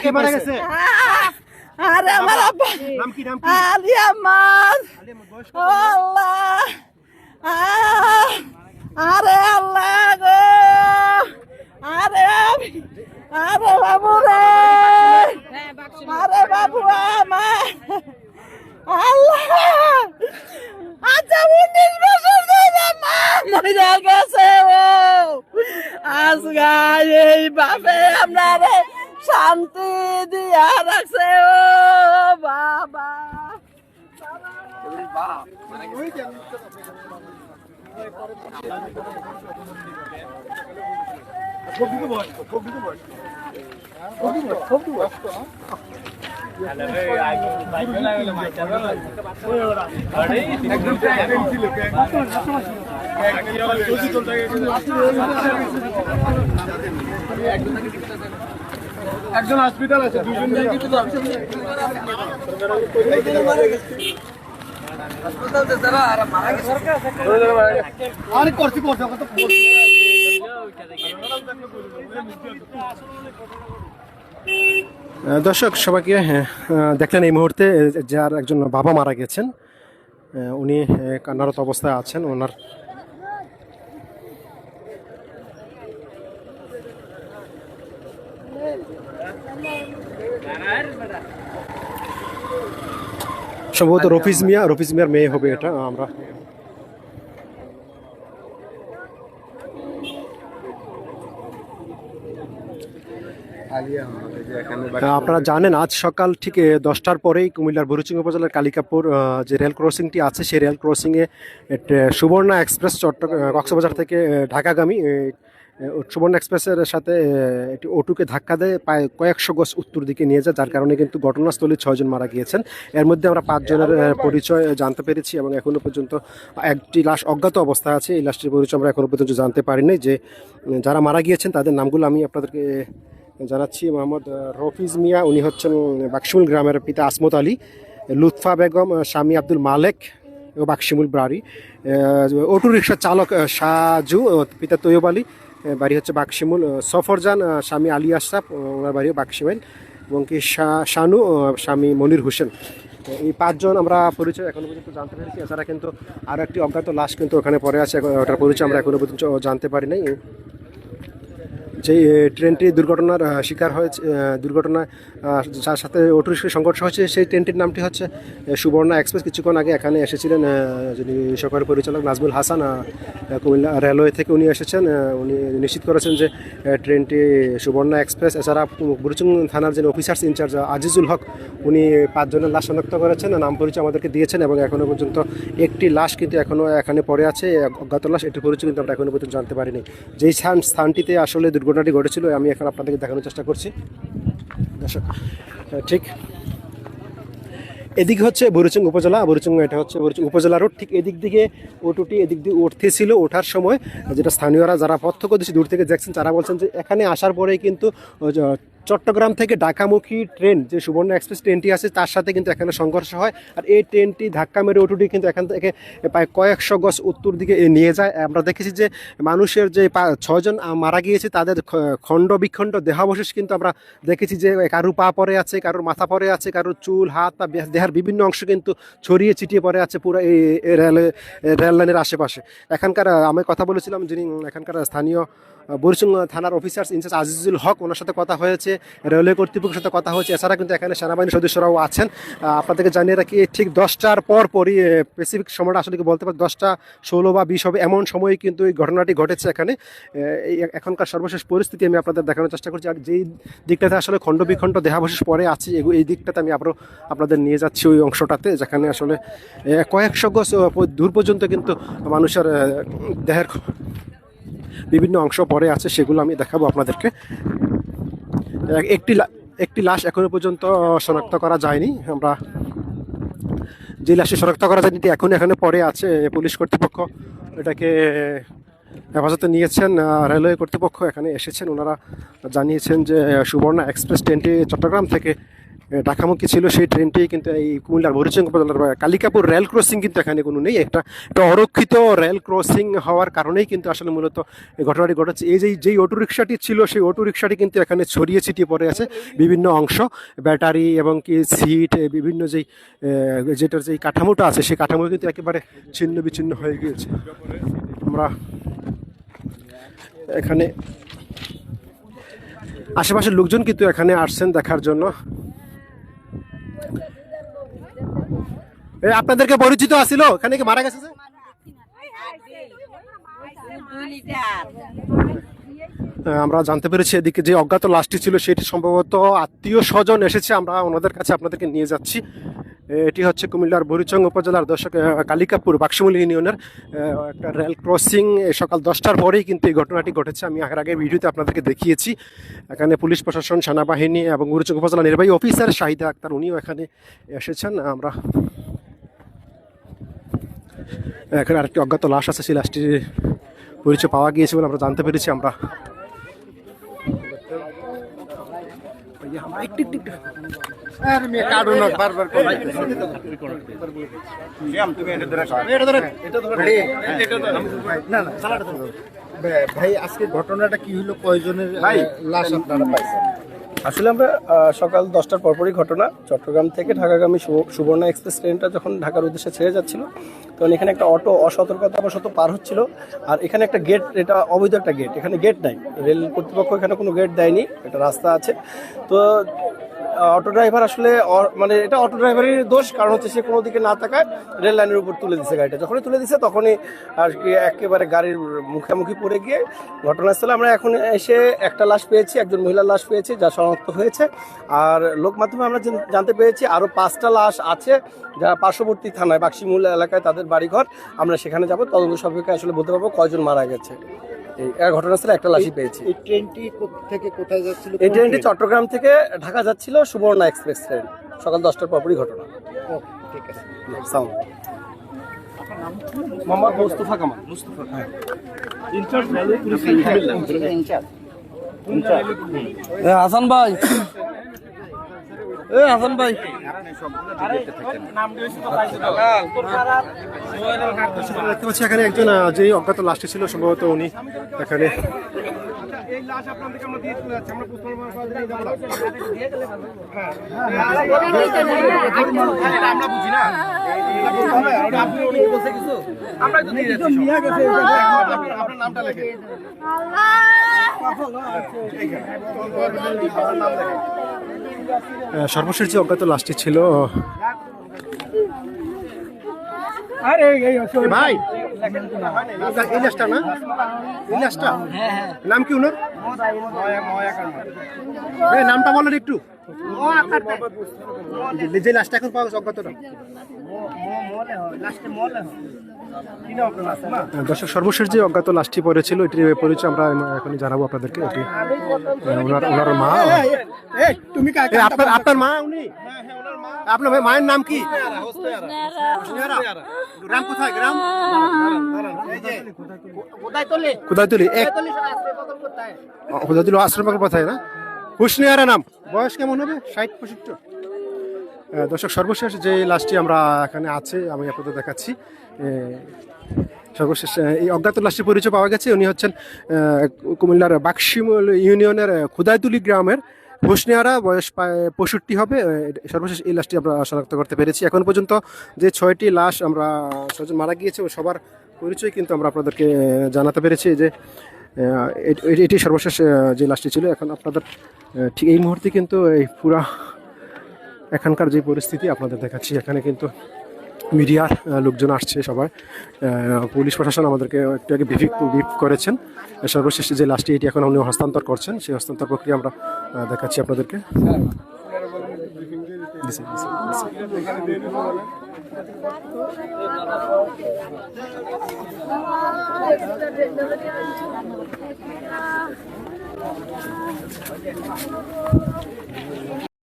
কে মারা গেছে? আরে আমার আব্বা নাম কি? আলী আহমদ। আল্লাহ, আরে আল্লাহ গো, আরে আরে বাবু রে, আরে বাবু আমার আল্লাহ। আচ্ছা 19 বছর ধরে মা মরে গেছে ও। আজকে এই বাপে আপনারে শান্তি দিয়া রাখছে ও বাবা। একজন হসপিটাল আছে, দুজন অনেক করছি দর্শক সবাইকে দেখলেন এই মুহূর্তে যার একজন বাবা মারা গেছেন, উনি কান্নারত অবস্থায় আছেন। ওনার সম্ভবত রফিজ মিয়ার মেয়ে হবে এটা। আমরা আপনারা জানেন আজ সকাল ঠিক 10টার পরেই কুমিল্লার বুড়িচুঙ্গি উপজেলার কালিকাপুর যে রেল ক্রসিংটি আছে সেই রেল ক্রসিংয়ে সুবর্ণা এক্সপ্রেস কক্সবাজার থেকে ঢাকাগামী সুবর্ণা এক্সপ্রেসের সাথে একটি অটোকে ধাক্কা দেয়, প্রায় কয়েকশো গজ উত্তর দিকে নিয়ে যায়, যার কারণে কিন্তু ঘটনাস্থলে 6 জন মারা গিয়েছেন। এর মধ্যে আমরা 5 জনের পরিচয় জানতে পেরেছি এবং এখনও পর্যন্ত একটি লাশ অজ্ঞাত অবস্থায় আছে। এই লাশটির পরিচয় আমরা এখনও পর্যন্ত জানতে পারিনি। যে যারা মারা গিয়েছেন তাদের নামগুলো আমি আপনাদেরকে জানাচ্ছি। মোহাম্মদ রফিজ মিয়া, উনি হচ্ছেন বাক্সিমুল গ্রামের পিতা আসমত আলী, লুৎফা বেগম, স্বামী আব্দুল মালেক বাক্সিমুল বাড়ি, অটো রিক্সা চালক সাজু, পিতা তৈয়ব আলী, বাড়ি হচ্ছে বাক্সিমুল, সফরজান, স্বামী আলী আশরাফ, ওনার বাড়িও বাক্সিমাইল, এবং কি শানু, স্বামী মনির হোসেন। এই 5 জন আমরা পরিচয় এখনো পর্যন্ত জানতে পেরেছি। এছাড়া কিন্তু আরও একটি অজ্ঞাত লাশ কিন্তু ওখানে পড়ে আছে, ওটার পরিচয় আমরা এখনো পর্যন্ত জানতে পারি নাই। যে ট্রেনটি দুর্ঘটনার শিকার হয়েছে, দুর্ঘটনায় যার সাথে অটো রিক্সার সংঘর্ষ হয়েছে সেই ট্রেনটির নামটি হচ্ছে সুবর্ণা এক্সপ্রেস। কিছুক্ষণ আগে এখানে এসেছিলেন যিনি সরকারি পরিচালক নাজমুল হাসান, কুমিল্লা রেলওয়ে থেকে উনি এসেছেন। উনি নিশ্চিত করেছেন যে ট্রেনটি সুবর্ণা এক্সপ্রেস। এছাড়া বুড়িচুঙ্গি থানার যিনি অফিসার্স ইনচার্জ আজিজুল হক, উনি 5 জনের লাশ শনাক্ত করেছেন, নাম পরিচয় আমাদেরকে দিয়েছেন এবং এখনও পর্যন্ত একটি লাশ কিন্তু এখনও এখানে পড়ে আছে, অজ্ঞাত লাশ। এটির পরিচয় কিন্তু আমরা এখনও পর্যন্ত জানতে পারিনি। যেই স্থানটিতে আসলে দুর্ঘটনাটি ঘটেছিল আমি এখন আপনাদেরকে দেখানোর চেষ্টা করছি। দর্শক ঠিক এদিকে হচ্ছে বুড়িচুঙ্গি উপজেলা, এটা হচ্ছে বুড়িচুঙ্গি উপজেলা রোড। ঠিক এদিক দিকে অটোটি এদিক দিয়ে উঠতেছিল, ওঠার সময় যেটা স্থানীয়রা যারা প্রত্যক্ষদর্শী দূর থেকে দেখছেন তারা বলছেন যে এখানে আসার পরেই কিন্তু চট্টগ্রাম থেকে ঢাকামুখী ট্রেন যে সুবর্ণা এক্সপ্রেস ট্রেনটি আছে তার সাথে কিন্তু এখানে সংঘর্ষ হয়। আর এই ট্রেনটি ধাক্কা মেরে অটোটি কিন্তু এখান থেকে প্রায় কয়েকশো গজ উত্তর দিকে নিয়ে যায়। আমরা দেখেছি যে মানুষের যে 6 জন মারা গিয়েছে তাদের খণ্ড বিখণ্ড দেহাবশেষ কিন্তু আমরা দেখেছি যে কারুর পা পড়ে আছে, কারুর মাথা পড়ে আছে, কারুর চুল, হাত বা দেহের বিভিন্ন অংশ কিন্তু ছড়িয়ে ছিটিয়ে পড়ে আছে পুরো এই রেল লাইনের আশেপাশে। এখানকার আমি কথা বলেছিলাম যিনি এখানকার স্থানীয় বুড়িচুঙ্গি থানার অফিসার্স ইনচার্জ আজিজুল হক, ওনার সাথে কথা হয়েছে, রেলওয়ে কর্তৃপক্ষের সাথে কথা হয়েছে। এছাড়া কিন্তু এখানে সেনাবাহিনীর সদস্যরাও আছেন। আপনাদেরকে জানিয়ে রাখি ঠিক 10টার পরই স্পেসিফিক সময়টা আসলে কি বলতে পারি 10টা 16 বা 20 হবে এমন সময় কিন্তু এই ঘটনাটি ঘটেছে এখানে। এখনকার সর্বশেষ পরিস্থিতি আমি আপনাদের দেখানোর চেষ্টা করছি। আর যেই দিকটাতে আসলে খণ্ড বিখণ্ড দেহাবশেষ পরে আছে এই দিকটাতে আমি আবারও আপনাদের নিয়ে যাচ্ছি ওই অংশটাতে, যেখানে আসলে কয়েকশো গজ দূর পর্যন্ত কিন্তু মানুষের দেহের বিভিন্ন অংশ পড়ে আছে, সেগুলো আমি দেখাবো আপনাদেরকে। একটি লাশ এখনো পর্যন্ত শনাক্ত করা যায়নি। আমরা যে লাশটি শনাক্ত করা যায়নি এখানে পড়ে আছে, পুলিশ কর্তৃপক্ষ এটাকে হেফাজতে নিয়েছেন। রেলওয়ে কর্তৃপক্ষ এখানে এসেছেন, ওনারা জানিয়েছেন যে সুবর্ণা এক্সপ্রেস ট্রেনটি চট্টগ্রাম থেকে ঢাকামুখী ছিল, সেই ট্রেনটি কিন্তু এই কুমিল্লার ভৈরবচন্দ্র উপজেলার কালিকাপুর রেল ক্রসিং কিন্তু এখানে কোনো নেই। একটা অরক্ষিত রেল ক্রসিং হওয়ার কারণেই কিন্তু আসলে মূলত এই ঘটনাটি ঘটেছে। এই যেই অটোরিকশাটি ছিল সেই অটোরিকশাটি কিন্তু এখানে ছড়িয়ে ছিটিয়ে পড়ে আছে বিভিন্ন অংশ, ব্যাটারি এবং কি সিট, বিভিন্ন যেটার যেই কাঠামোটা আছে সেই কাঠামো কিন্তু একেবারে ছিন্ন বিচ্ছিন্ন হয়ে গিয়েছে। আমরা এখানে আশেপাশের লোকজন কিন্তু এখানে আসছেন দেখার জন্য। আপনাদেরকে পরিচিত আছিল এখানে কি মারা গেছে? আমরা জানতে পেরেছি এদিকে যে অজ্ঞাত লাশটি ছিল সেটি সম্ভবত আত্মীয় স্বজন এসেছে, আমরা ওনাদের কাছে আপনাদেরকে নিয়ে যাচ্ছি। এটি হচ্ছে কুমিল্লার বুড়িচং উপজেলার কালিকাপুর বাক্সমুল ইউনিয়নের একটা রেল ক্রসিং। সকাল 10টার পরেই কিন্তু এই ঘটনাটি ঘটেছে। আমি আগে ভিডিওতে আপনাদেরকে দেখিয়েছি। এখানে পুলিশ প্রশাসন, সেনাবাহিনী এবং বুড়িচং উপজেলা নির্বাহী অফিসার শাহিদা আক্তার উনিও এখানে এসেছেন। আমরা এখানে আরেকটি অজ্ঞাত লাশ আছে, সেই লাশটির পরিচয় পাওয়া গিয়েছে বলে আমরা জানতে পেরেছি। আমরা ভাই আজকে ঘটনাটা কি হলো, কয়জনের লাশ আপনারা পাইছেন? আসলে আমরা সকাল 10টার পরপরই ঘটনা, চট্টগ্রাম থেকে ঢাকাগামী সুবর্ণা এক্সপ্রেস ট্রেনটা যখন ঢাকার উদ্দেশ্যে ছেড়ে যাচ্ছিল তখন এখানে একটা অটো অসতর্কতাবশত পার হচ্ছিল। আর এখানে একটা গেট, এটা অবৈধ একটা গেট, এখানে গেট নাই, রেল কর্তৃপক্ষ এখানে কোনো গেট দেয়নি, একটা রাস্তা আছে। তো অটো ড্রাইভার আসলে মানে এটা অটো ড্রাইভারের দোষ, কারণ হচ্ছে সে কোনো দিকে না তাকায় রেল লাইনের উপর তুলে দিচ্ছে গাড়িটা। যখনই তুলে দিচ্ছে তখনই আর কি একেবারে গাড়ির মুখোমুখি পড়ে গিয়ে ঘটনাস্থলে আমরা এখন এসে একটা লাশ পেয়েছি, একজন মহিলার লাশ পেয়েছি যা শনাক্ত হয়েছে। আর লোক মাধ্যমে আমরা জানতে পেরেছি আরও 5টা লাশ আছে যারা পার্শ্ববর্তী থানায় বাক্সিমূল এলাকায় তাদের বাড়িঘর। আমরা সেখানে যাব, তদন্ত সাপেক্ষে আসলে বলতে পারবো কয়জন মারা গেছে। এই ঘটনাস্থলে একটা লাশই পেয়েছি। এই ট্রেনটি থেকে কোথায় যাচ্ছিল? এই ট্রেনটি চট্টগ্রাম থেকে ঢাকা যাচ্ছিল, সুবর্ণা এক্সপ্রেস ট্রেন, সকাল 10টার পরপরই ঘটনা। ঠিক আছে। মোহাম্মদ মুস্তফা কামাল। হাসান ভাই, হাসান ভাই দেখতে পাচ্ছি এখানে একজন যে অজ্ঞাত লাশটি ছিল সম্ভবত উনি এখানে সর্বশেষ যে অজ্ঞাত লাশটি ছিল। ভাই এই লাশটা না, এই লাশটা নাম কি উনার? নামটা বলেন একটু, যে লাশটা এখন পাওয়া গেছে অজ্ঞাতটা। দর্শক, সর্বশেষ যে অজ্ঞাত লাশটি পড়েছিল এটির পরিচয় আমরা এখনই জানাবো আপনাদেরকে। এটি ওনার মা। আপনার মা উনি? আপনার মায়ের নাম কি? গ্রাম কোথায়? গ্রাম খুদাইতলি আশ্রম কোথায় না? হুসনিয়ারা নাম। বয়স কেমন হবে? 60-65। দর্শক, সর্বশেষ যে লাশটি আমরা এখানে আছে আমি আপনাদের দেখাচ্ছি। সর্বশেষ এই অজ্ঞাত লাশটির পরিচয় পাওয়া গেছে। উনি হচ্ছেন কুমিল্লার বাক্সিমুল ইউনিয়নের খুদাইতুলি গ্রামের হুসনিয়ারা, বয়স প্রায় 65 হবে। সর্বশেষ এই লাশটি আমরা শনাক্ত করতে পেরেছি। এখন পর্যন্ত যে 6টি লাশ আমরা ছয়জন মারা গিয়েছে সবার পরিচয় কিন্তু আমরা আপনাদেরকে জানাতে পেরেছি যে এটি সর্বশেষ যে লাশটি ছিল। এখন আপনাদের ঠিক এই মুহূর্তে কিন্তু এই পুরা এখানকার যে পরিস্থিতি আপনাদের দেখাচ্ছি। এখানে কিন্তু মিডিয়ার লোকজন আসছে সবাই, পুলিশ প্রশাসন আমাদেরকে একটু আগে ব্রিফ করেছেন। সর্বশেষ যে লাশটি এটি এখন উনি হস্তান্তর করছেন, সেই হস্তান্তর প্রক্রিয়া আমরা দেখাচ্ছি আপনাদেরকে।